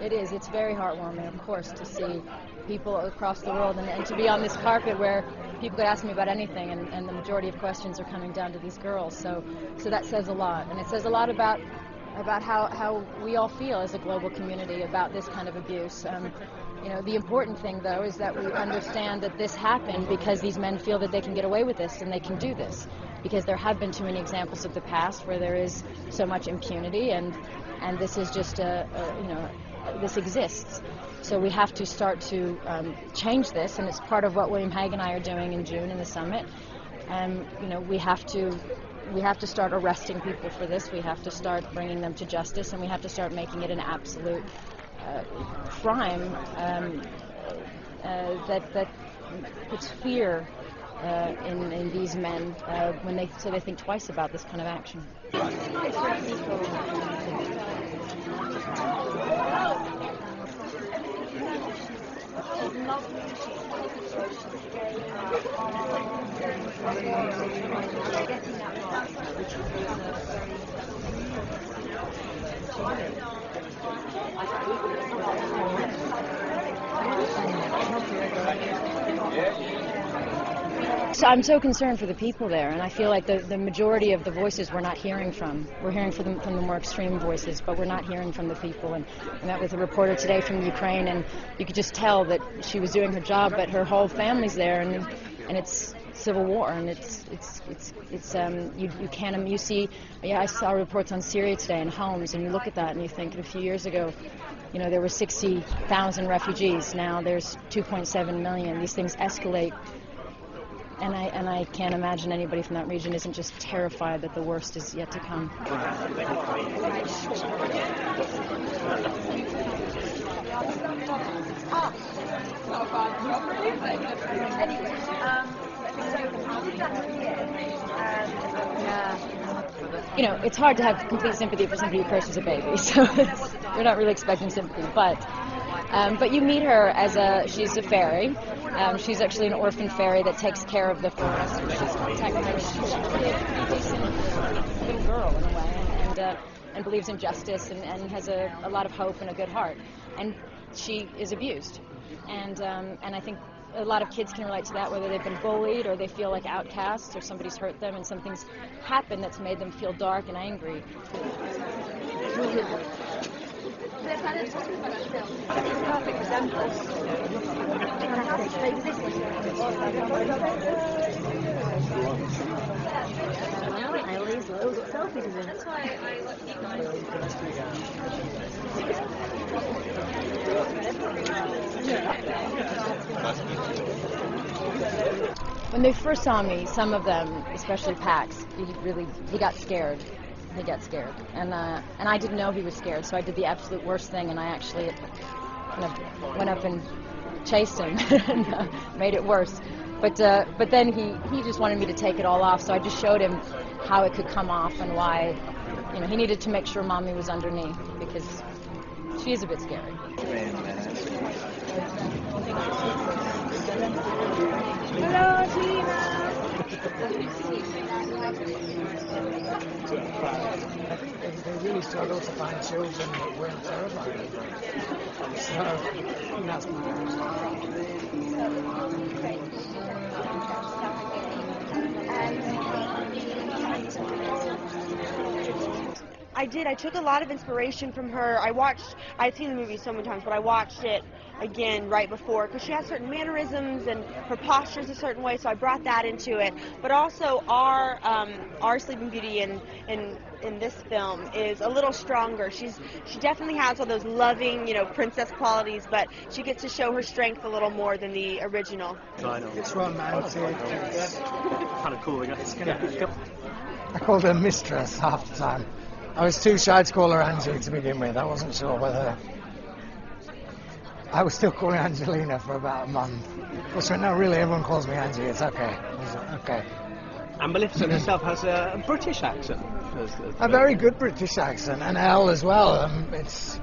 It is. It's very heartwarming, of course, to see people across the world and to be on this carpet where people could ask me about anything, and the majority of questions are coming down to these girls. So that says a lot, and it says a lot about how we all feel as a global community about this kind of abuse. You know, the important thing, though, is that we understand that this happened because these men feel that they can get away with this and they can do this, because there have been too many examples of the past where there is so much impunity, and this is just this exists. So we have to start to change this, and it's part of what William Hague and I are doing in June in the summit. You know, we have to start arresting people for this. We have to start bringing them to justice, and we have to start making it an absolute crime that puts fear in these men so they think twice about this kind of action. So I'm so concerned for the people there, and I feel like the majority of the voices we're not hearing from. We're hearing from the more extreme voices, but we're not hearing from the people. And I met with a reporter today from Ukraine, and you could just tell that she was doing her job, but her whole family's there, and it's civil war, and you see. I saw reports on Syria today and homes, and you look at that and you think, a few years ago, you know, there were 60,000 refugees. Now there's 2.7 million. These things escalate. And I can't imagine anybody from that region isn't just terrified that the worst is yet to come. You know, it's hard to have complete sympathy for somebody who curses a baby, so you're not really expecting sympathy. But you meet her she's a fairy. She's actually an orphan fairy that takes care of the forest. She's technically a decent little girl in a way, and believes in justice and has a lot of hope and a good heart. And she is abused, and I think a lot of kids can relate to that, whether they've been bullied or they feel like outcasts or somebody's hurt them and something's happened that's made them feel dark and angry. When they first saw me, some of them, especially Pax, he got scared. He got scared, and I didn't know he was scared, so I did the absolute worst thing, and I actually kind of went up and chased him and made it worse. But then he just wanted me to take it all off, so I just showed him how it could come off and why, you know, he needed to make sure Mommy was underneath, because she is a bit scary. Hello, Tina. They really struggle to find children that weren't terrified. So that's I took a lot of inspiration from her. I'd seen the movie so many times, but I watched it again right before, because she has certain mannerisms and her posture's a certain way, so I brought that into it. But also our Sleeping Beauty in this film is a little stronger. She definitely has all those loving, you know, princess qualities, but she gets to show her strength a little more than the original. It's romantic. It's kind of cool. I called her Mistress half the time. I was too shy to call her Angie to begin with. I wasn't sure whether... I was still calling Angelina for about a month. But she went, no, really, everyone calls me Angie. It's okay. I was like, okay. And Maleficent herself has a British accent. A very good British accent, and Elle as well. It's